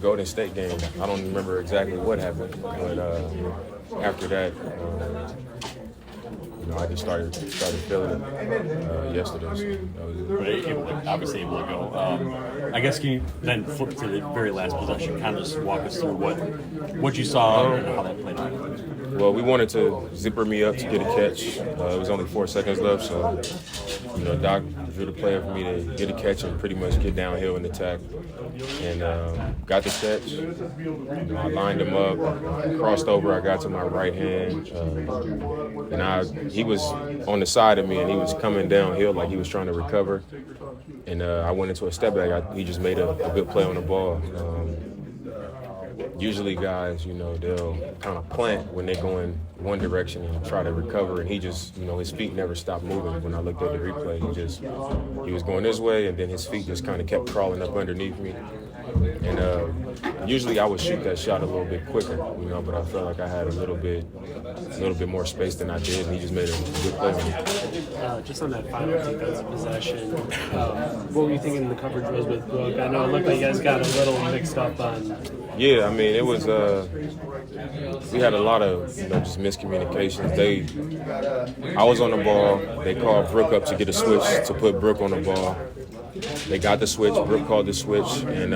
Golden State game. I don't remember exactly what happened, but after that, I just started feeling it yesterday. So that was it. Obviously able to go. I guess can you then flip to the very last possession, kind of just walk us through what you saw and how that played out. Well, we wanted to zipper me up to get a catch. It was only 4 seconds left, so Doc drew the player for me to get a catch and pretty much get downhill and attack. And got the catch. I lined him up, crossed over. I got to my right hand, and he was on the side of me, and he was coming downhill like he was trying to recover. And I went into a step back. He just made a good play on the ball. Usually guys, they'll kind of plant when they go in one direction and try to recover, and he just, his feet never stopped moving. When I looked at the replay, he was going this way, and then his feet just kind of kept crawling up underneath me. And usually I would shoot that shot a little bit quicker, but I felt like I had a little bit more space than I did, and he just made a good play on me. Just on that final defensive possession, what were you thinking the coverage was with Brook? I know it looked like you guys got a little mixed up on. Yeah, I mean, it was, we had a lot of, just miscommunications. I was on the ball. They called Brook up to get a switch to put Brook on the ball. They got the switch. Brook called the switch, and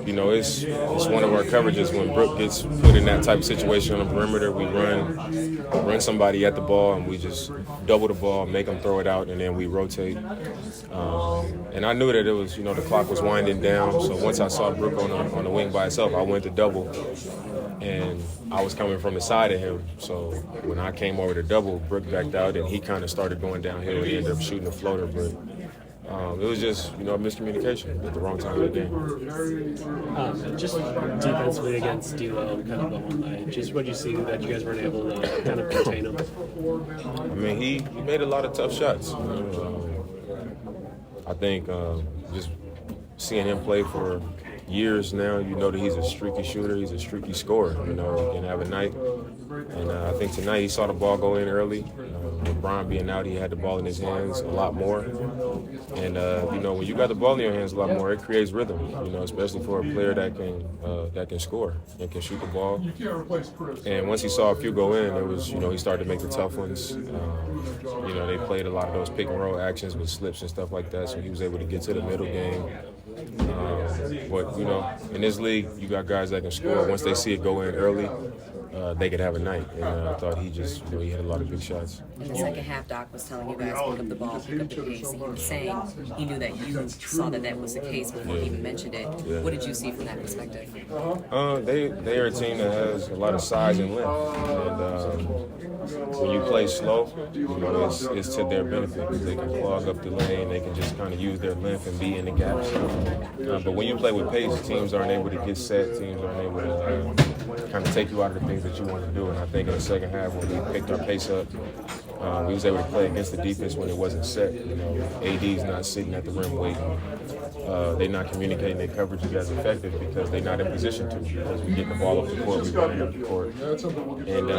it's one of our coverages when Brook gets put in that type of situation on the perimeter. We run somebody at the ball, and we just double the ball, make them throw it out, and then we rotate. And I knew that it was, the clock was winding down. So once I saw Brook on the wing by itself, I went to double, and I was coming from the side of him. So when I came over to double, Brook backed out, and he kind of started going downhill. He ended up shooting a floater, but. It was just, miscommunication at the wrong time of the game. Just defensively against D'Lo kind of the whole night. Just what you see that you guys weren't able to kind of contain him. I mean, he made a lot of tough shots. I think just seeing him play for years now, that he's a streaky shooter, he's a streaky scorer. He can have a night. And I think tonight he saw the ball go in early. LeBron being out, he had the ball in his hands a lot more. And, when you got the ball in your hands a lot more, it creates rhythm, especially for a player that can score and can shoot the ball. And once he saw a few go in, it was, he started to make the tough ones. They played a lot of those pick and roll actions with slips and stuff like that, so he was able to get to the middle game. But, in this league, you got guys that can score. Once they see it go in early, they could have a night. And I thought he just, he had a lot of big shots. In the second half, Doc was telling you guys pick up the ball, pick up the pace, and he was saying he knew that you saw that was the case before he even mentioned it. Yeah. What did you see from that perspective? They are a team that has a lot of size and length. And when you play slow, it's to their benefit because they can clog up the lane, they can just kind of use their length and be in the gaps. But when you play with pace, teams aren't able to get set, teams aren't able to kind of take you out of the things that you want to do. And I think in the second half when we picked our pace up, we was able to play against the defense when it wasn't set. AD's not sitting at the rim waiting. They're not communicating their coverages as effective because they're not in position to. Because we get the ball up the court, we run it up the court. And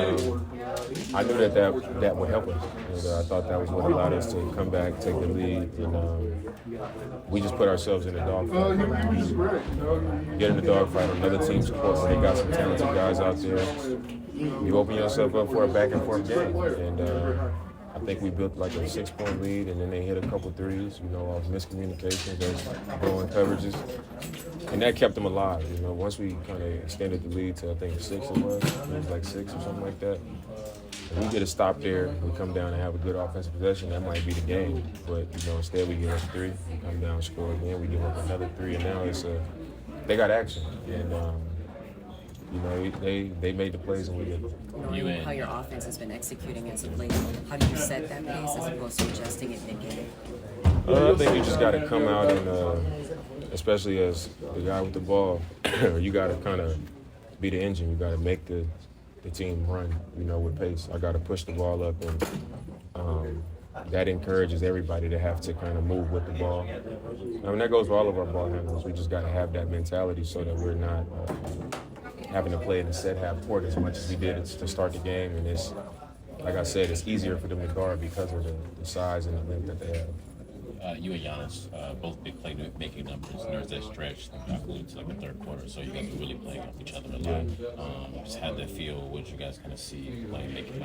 I knew that would help us. And I thought that was what allowed us to come back, take the lead, and we just put ourselves in a dogfight. Get in the dogfight on another team's court when they got some talented guys out there. You open yourself up for a back-and-forth game. And I think we built like a 6-point lead, and then they hit a couple threes, off miscommunications, those blowing coverages. And that kept them alive, Once we kind of extended the lead to, I think, 6 it was like 6 or something like that. If we get a stop there, we come down and have a good offensive possession, that might be the game. But, instead we give up 3, we come down, score again, we give up another 3, and now they got action. And, they made the plays and we didn't. Knowing how your offense has been executing as of late, how do you set that pace as opposed to adjusting it mid-game? I think you just got to come out and, especially as the guy with the ball, you got to kind of be the engine. You got to make the team run, with pace. I got to push the ball up, and that encourages everybody to have to kind of move with the ball. I mean, that goes for all of our ball handlers. We just got to have that mentality so that we're not having to play in the set half court as much as we did to start the game. And it's, like I said, it's easier for them to guard because of the size and the length that they have. you and Giannis, both big play-making numbers, and there's that stretch that flew into like the third quarter, so you guys were really playing off each other a lot. Just had that feel. What did you guys kind of see,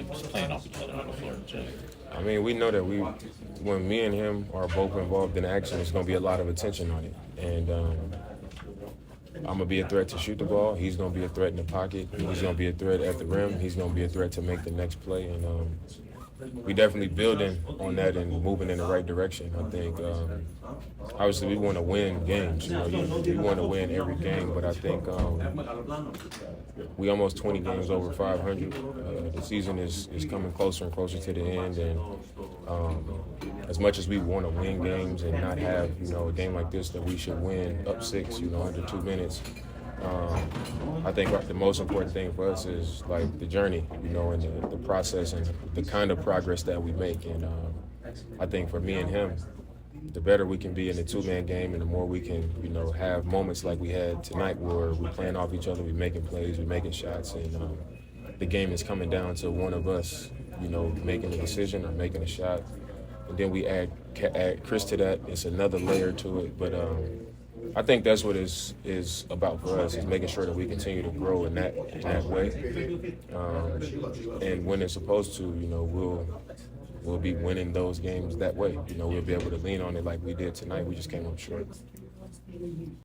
just playing off each other on the floor? I mean, we know that when me and him are both involved in action, there's going to be a lot of attention on it. And I'm going to be a threat to shoot the ball. He's going to be a threat in the pocket. He's going to be a threat at the rim. He's going to be a threat to make the next play. And we definitely building on that and moving in the right direction. I think, obviously, we want to win games. We want to win every game, but I think we almost 20 games over 500. The season is coming closer and closer to the end, and as much as we want to win games and not have a game like this that we should win up 6 under 2 minutes. I think the most important thing for us is like the journey, and the process and the kind of progress that we make. And I think for me and him, the better we can be in the two-man game and the more we can, have moments like we had tonight where we're playing off each other, we're making plays, we're making shots, and the game is coming down to one of us, making a decision or making a shot. And then we add Chris to that. It's another layer to it. But I think that's what is about for us, is making sure that we continue to grow in that way. And when it's supposed to, we'll be winning those games that way. We'll be able to lean on it like we did tonight. We just came up short.